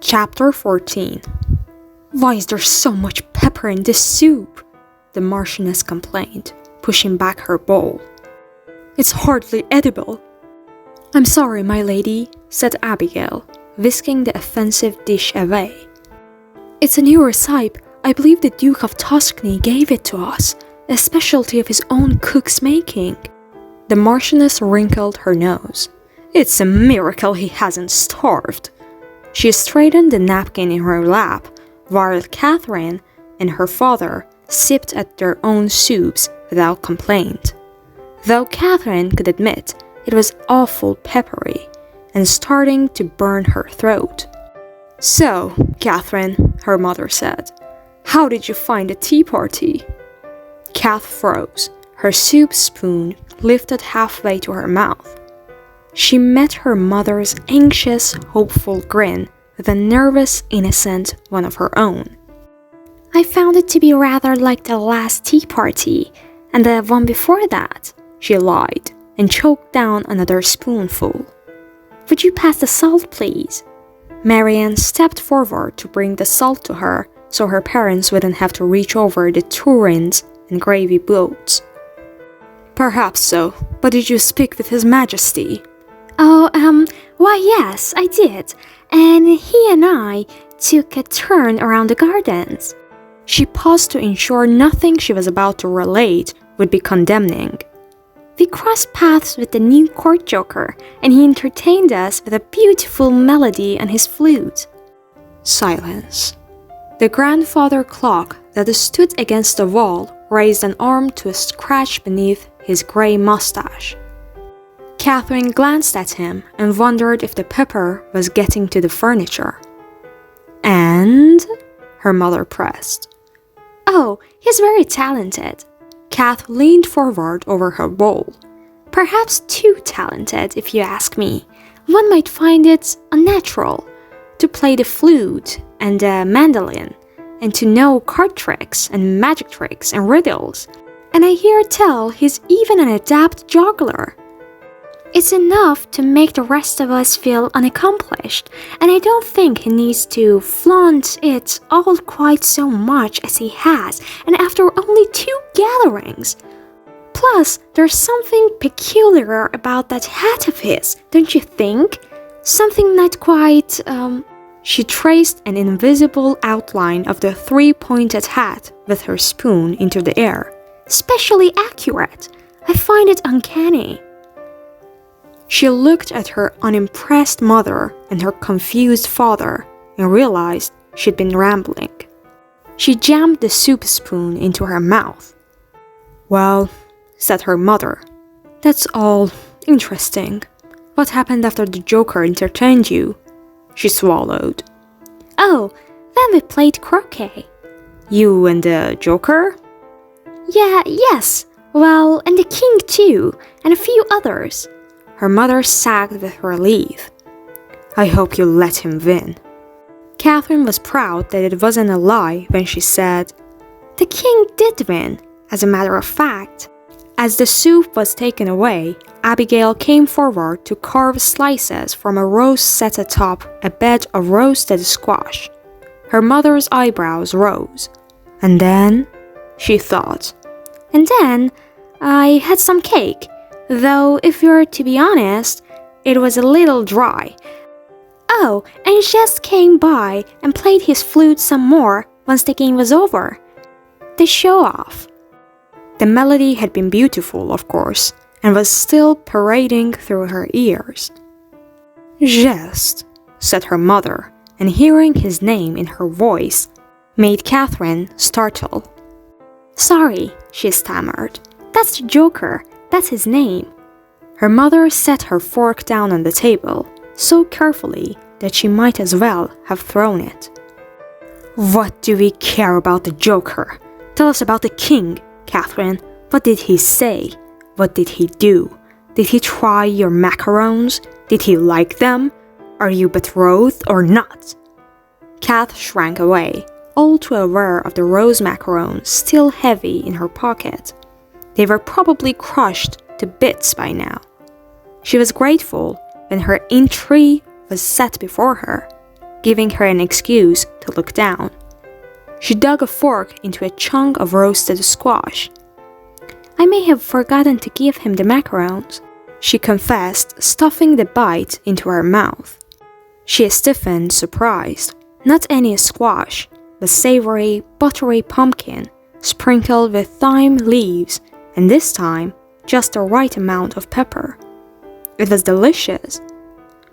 Chapter 14. "Why is there so much pepper in this soup?" the Marchioness complained, pushing back her bowl. "It's hardly edible." "I'm sorry, my lady," said Abigail, whisking the offensive dish away. "It's a new recipe. I believe the Duke of Tuscany gave it to us, a specialty of his own cook's making." The Marchioness wrinkled her nose. "It's a miracle he hasn't starved." She straightened the napkin in her lap, while Catherine and her father sipped at their own soups without complaint. Though Catherine could admit it was awful peppery and starting to burn her throat. "So, Catherine," her mother said, "how did you find the tea party?" Kath froze, her soup spoon lifted halfway to her mouth. She met her mother's anxious, hopeful grin with a nervous, innocent one of her own. "I found it to be rather like the last tea party, and the one before that," she lied, and choked down another spoonful. "Would you pass the salt, please?" Marianne stepped forward to bring the salt to her, so her parents wouldn't have to reach over the tureens and gravy boats. "Perhaps so, but did you speak with His Majesty?" "Oh, why yes, I did, and he and I took a turn around the gardens." She paused to ensure nothing she was about to relate would be condemning. "We crossed paths with the new court joker, and he entertained us with a beautiful melody on his flute." Silence. The grandfather clock that stood against the wall raised an arm to a scratch beneath his grey mustache. Catherine glanced at him and wondered if the pepper was getting to the furniture. "And?" her mother pressed. "Oh, he's very talented." Kath leaned forward over her bowl. "Perhaps too talented, if you ask me. One might find it unnatural to play the flute and the mandolin, and to know card tricks and magic tricks and riddles. And I hear tell he's even an adept juggler. It's enough to make the rest of us feel unaccomplished, and I don't think he needs to flaunt it all quite so much as he has, and after only 2 gatherings. Plus, there's something peculiar about that hat of his, don't you think? Something not quite, She traced an invisible outline of the 3-pointed hat with her spoon into the air. "Specially accurate. I find it uncanny." She looked at her unimpressed mother and her confused father and realized she'd been rambling. She jammed the soup spoon into her mouth. "Well," said her mother, "that's all interesting. What happened after the Joker entertained you?" She swallowed. "Oh, then we played croquet." "You and the Joker?" Yes. Well, and the king too, and a few others." Her mother sagged with relief. "I hope you let him win." Catherine was proud that it wasn't a lie when she said, "The king did win, as a matter of fact." As the soup was taken away, Abigail came forward to carve slices from a roast set atop a bed of roasted squash. Her mother's eyebrows rose. "And then?" she thought. "And then I had some cake, though if you're to be honest, it was a little dry. Oh, and Jess came by and played his flute some more once the game was over. The show-off." The melody had been beautiful, of course, and was still parading through her ears. "Geste," said her mother, and hearing his name in her voice made Catherine startle. "Sorry," she stammered. "That's the Joker. That's his name." Her mother set her fork down on the table, so carefully that she might as well have thrown it. "What do we care about the Joker? Tell us about the king, Catherine. What did he say? What did he do? Did he try your macarons? Did he like them? Are you betrothed or not?" Kath shrank away, all too aware of the rose macarons still heavy in her pocket. They were probably crushed to bits by now. She was grateful when her intrigue was set before her. giving her an excuse to look down. She dug a fork into a chunk of roasted squash. "I may have forgotten to give him the macarons," she confessed, stuffing the bite into her mouth. She stiffened, surprised. Not any squash, but savory, buttery pumpkin, sprinkled with thyme leaves, and this time, just the right amount of pepper. It was delicious.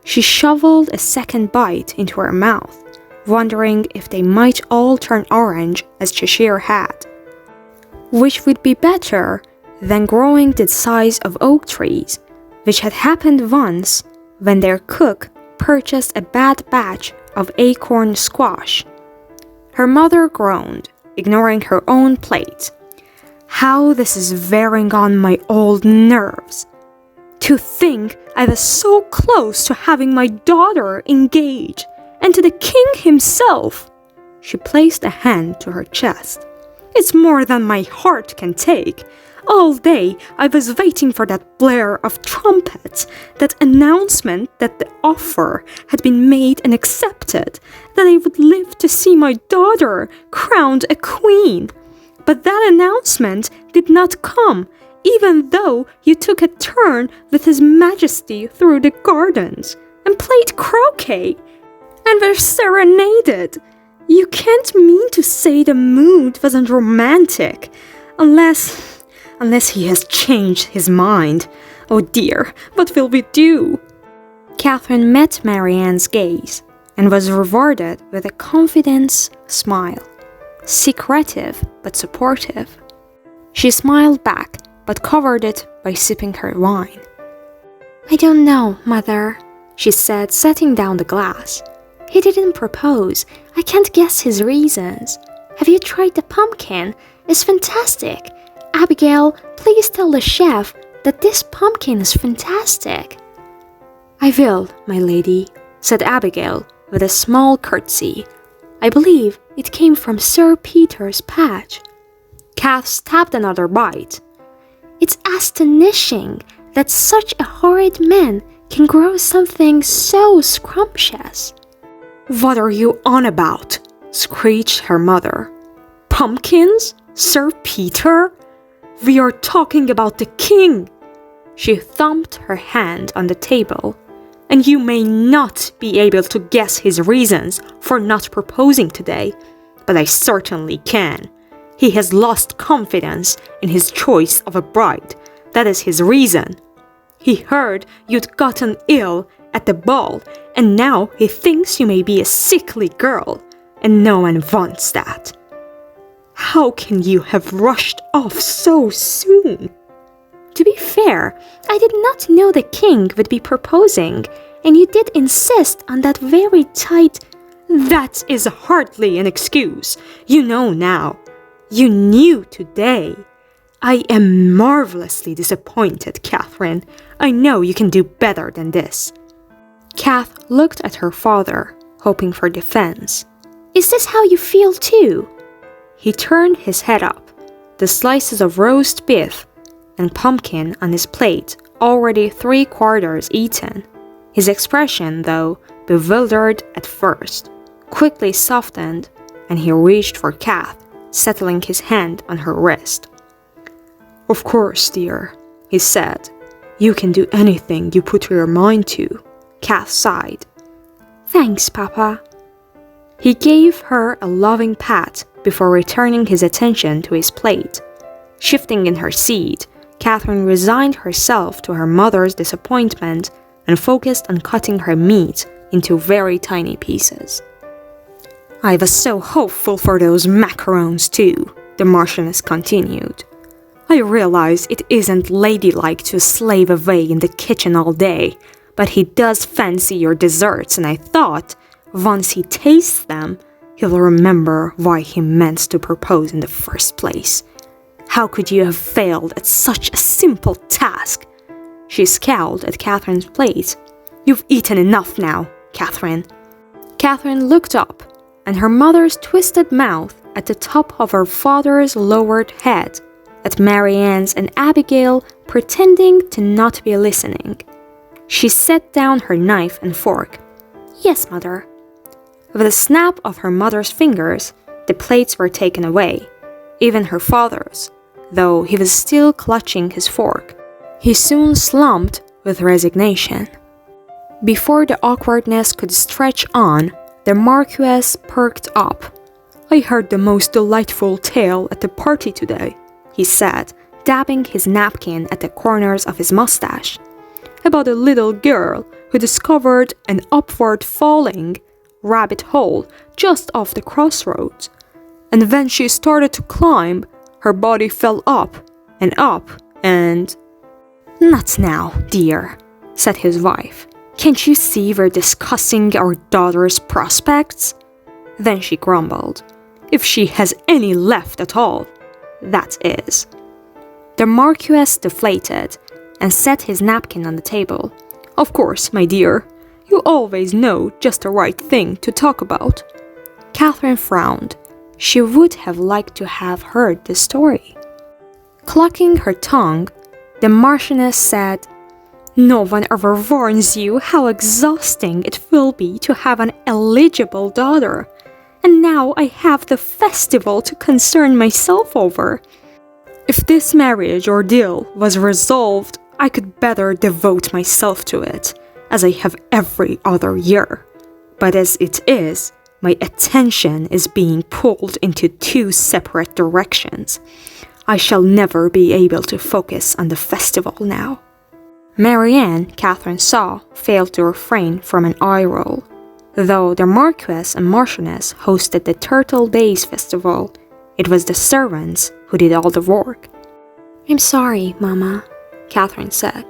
She shoveled a second bite into her mouth, wondering if they might all turn orange as Cheshire had. Which would be better than growing the size of oak trees, which had happened once when their cook purchased a bad batch of acorn squash. Her mother groaned, ignoring her own plate. "How this is wearing on my old nerves. To think I was so close to having my daughter engaged, and to the king himself." She placed a hand to her chest. "It's more than my heart can take. All day I was waiting for that blare of trumpets, that announcement that the offer had been made and accepted, that I would live to see my daughter crowned a queen. But that announcement did not come, even though you took a turn with His Majesty through the gardens, and played croquet, and were serenaded. You can't mean to say the mood wasn't romantic, unless he has changed his mind. Oh dear, what will we do?" Catherine met Marianne's gaze and was rewarded with a confident smile, secretive but supportive. She smiled back, but covered it by sipping her wine. "I don't know, Mother," she said, setting down the glass. "He didn't propose. I can't guess his reasons. Have you tried the pumpkin? It's fantastic. Abigail, please tell the chef that this pumpkin is fantastic." "I will, my lady," said Abigail with a small curtsy. "I believe it came from Sir Peter's patch." Kath stabbed another bite. "It's astonishing that such a horrid man can grow something so scrumptious." "What are you on about?" screeched her mother. "Pumpkins? Sir Peter? We are talking about the king." She thumped her hand on the table. "And you may not be able to guess his reasons for not proposing today, but I certainly can. He has lost confidence in his choice of a bride. That is his reason. He heard you'd gotten ill at the ball, and now he thinks you may be a sickly girl, and no one wants that. How can you have rushed off so soon?" "To be fair, I did not know the king would be proposing, and you did insist on that very tight—" "That is hardly an excuse. You know now. You knew today. I am marvelously disappointed, Catherine. I know you can do better than this." Kath looked at her father, hoping for defense. "Is this how you feel too?" He turned his head up, the slices of roast beef and pumpkin on his plate already 3/4 eaten. His expression, though bewildered at first, quickly softened, and he reached for Kath, settling his hand on her wrist. "Of course, dear," he said. "You can do anything you put your mind to." Kath sighed. "Thanks, Papa." He gave her a loving pat before returning his attention to his plate. Shifting in her seat, Catherine resigned herself to her mother's disappointment and focused on cutting her meat into very tiny pieces. "I was so hopeful for those macarons too," the Marchioness continued. "I realize it isn't ladylike to slave away in the kitchen all day, but he does fancy your desserts, and I thought, once he tastes them, he'll remember why he meant to propose in the first place. How could you have failed at such a simple task?" She scowled at Catherine's plate. "You've eaten enough now, Catherine." Catherine looked up, and her mother's twisted mouth at the top of her father's lowered head, at Marianne's and Abigail pretending to not be listening. She set down her knife and fork. "Yes, Mother." With a snap of her mother's fingers, the plates were taken away, even her father's, though he was still clutching his fork. He soon slumped with resignation. Before the awkwardness could stretch on, the Marquess perked up. "I heard the most delightful tale at the party today," he said, dabbing his napkin at the corners of his mustache, "about a little girl who discovered an upward-falling rabbit hole just off the crossroads. And when she started to climb, her body fell up and... "Not now, dear," said his wife. "Can't you see we're discussing our daughter's prospects?" Then she grumbled. "If she has any left at all, that is." The Marquess deflated and set his napkin on the table. "Of course, my dear, you always know just the right thing to talk about." Catherine frowned. She would have liked to have heard the story. Clucking her tongue, the Marchioness said, "No one ever warns you how exhausting it will be to have an eligible daughter. And now I have the festival to concern myself over. If this marriage ordeal was resolved, I could better devote myself to it, as I have every other year. But as it is, my attention is being pulled into two separate directions. I shall never be able to focus on the festival now." Marianne, Catherine saw, failed to refrain from an eye roll. Though the Marquess and Marchioness hosted the Turtle Days festival, it was the servants who did all the work. "I'm sorry, Mama," Catherine said.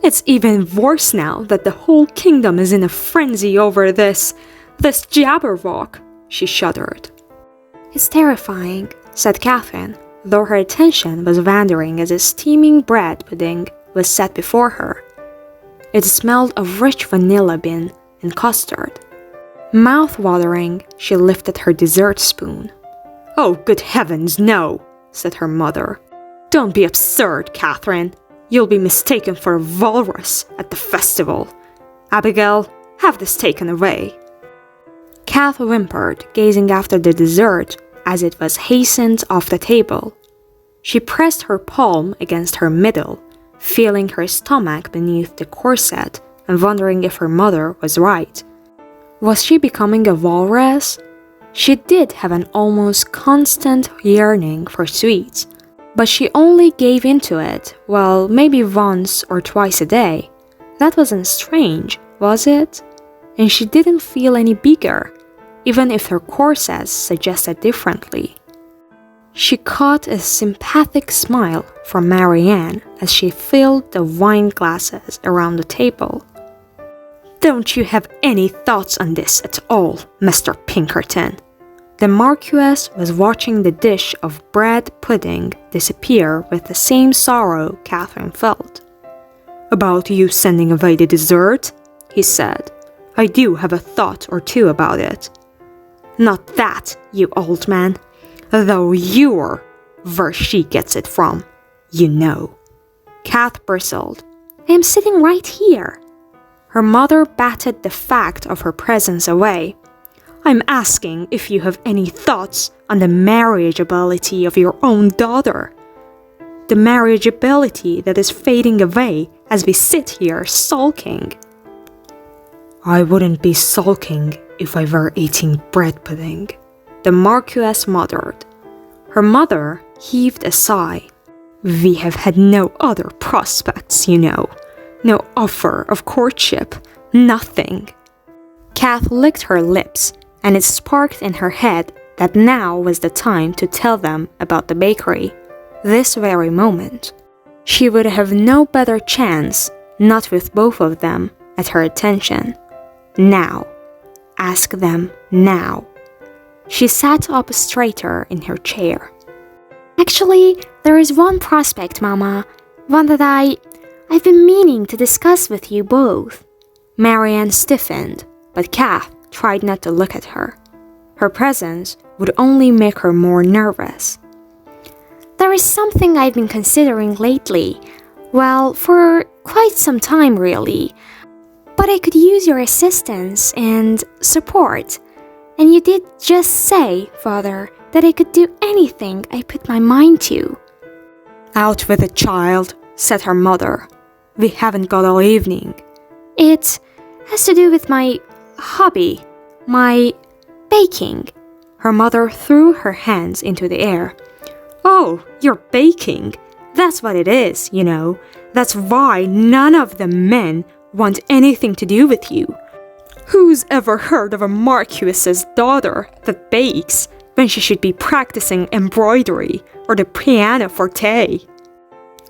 "It's even worse now that the whole kingdom is in a frenzy over this jabberwock," she shuddered. "It's terrifying," said Catherine, though her attention was wandering as a steaming bread pudding was set before her. It smelled of rich vanilla bean and custard. Mouth-watering, she lifted her dessert spoon. "Oh, good heavens, no," said her mother. "Don't be absurd, Catherine. You'll be mistaken for a walrus at the festival. Abigail, have this taken away." Kath whimpered, gazing after the dessert as it was hastened off the table. She pressed her palm against her middle, feeling her stomach beneath the corset and wondering if her mother was right. Was she becoming a walrus? She did have an almost constant yearning for sweets, but she only gave into it, well, maybe once or twice a day. That wasn't strange, was it? And she didn't feel any bigger, even if her corset suggested differently. She caught a sympathetic smile from Marianne as she filled the wine glasses around the table. "Don't you have any thoughts on this at all, Mr. Pinkerton?" The Marquess was watching the dish of bread pudding disappear with the same sorrow Catherine felt. "About you sending away the dessert?" he said. "I do have a thought or two about it." "Not that, you old man. Though you're where she gets it from, you know." Kath bristled. "I am sitting right here." Her mother batted the fact of her presence away. "I'm asking if you have any thoughts on the marriageability of your own daughter. The marriageability that is fading away as we sit here sulking." "I wouldn't be sulking if I were eating bread pudding," the Marquess muttered. Her mother heaved a sigh. "We have had no other prospects, you know. No offer of courtship. Nothing." Kath licked her lips, and it sparked in her head that now was the time to tell them about the bakery. This very moment. She would have no better chance, not with both of them at her attention. Now. Ask them now. She sat up straighter in her chair. "Actually, there is one prospect, Mama. One that I've been meaning to discuss with you both." Marianne stiffened, but Kath tried not to look at her. Her presence would only make her more nervous. "There is something I've been considering lately. Well, for quite some time, really. But I could use your assistance and support. And you did just say, Father, that I could do anything I put my mind to. Out with it, child, said her mother. We haven't got all evening. It has to do with my hobby, my baking. Her mother threw her hands into the air. Oh, you're baking. That's what it is, you know. That's why none of the men want anything to do with you. Who's ever heard of a marquis's daughter that bakes when she should be practicing embroidery or the pianoforte?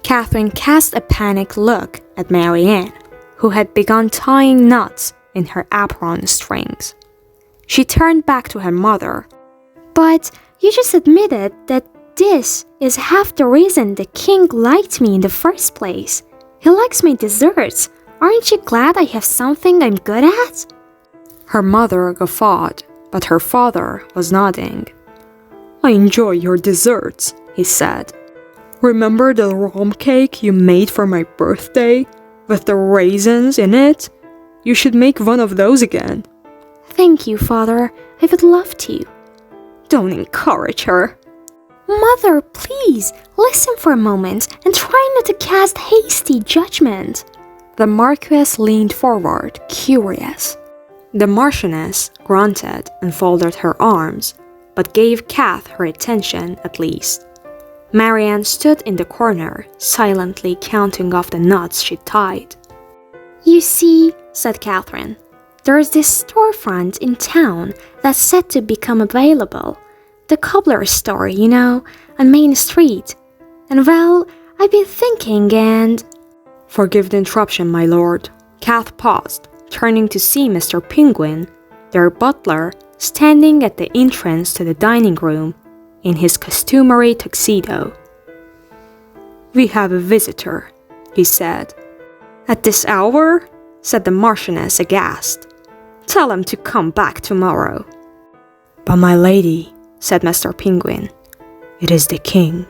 Catherine cast a panicked look at Marianne, who had begun tying knots in her apron strings. She turned back to her mother. But you just admitted that this is half the reason the king liked me in the first place. He likes my desserts. Aren't you glad I have something I'm good at? Her mother guffawed, but her father was nodding. I enjoy your desserts, he said. Remember the rum cake you made for my birthday, with the raisins in it? You should make one of those again. Thank you, Father. I would love to. Don't encourage her. Mother, please, listen for a moment and try not to cast hasty judgment. The Marquess leaned forward, curious. The Marchioness grunted and folded her arms, but gave Kath her attention at least. Marianne stood in the corner, silently counting off the knots she tied. You see, said Catherine, there's this storefront in town that's set to become available. The cobbler's store, you know, on Main Street. And well, I've been thinking and... Forgive the interruption, my lord. Kath paused, turning to see Mr. Penguin, their butler, standing at the entrance to the dining room in his customary tuxedo. We have a visitor, he said. At this hour? Said the Marchioness aghast. Tell him to come back tomorrow. But my lady, said Mr. Penguin, it is the king.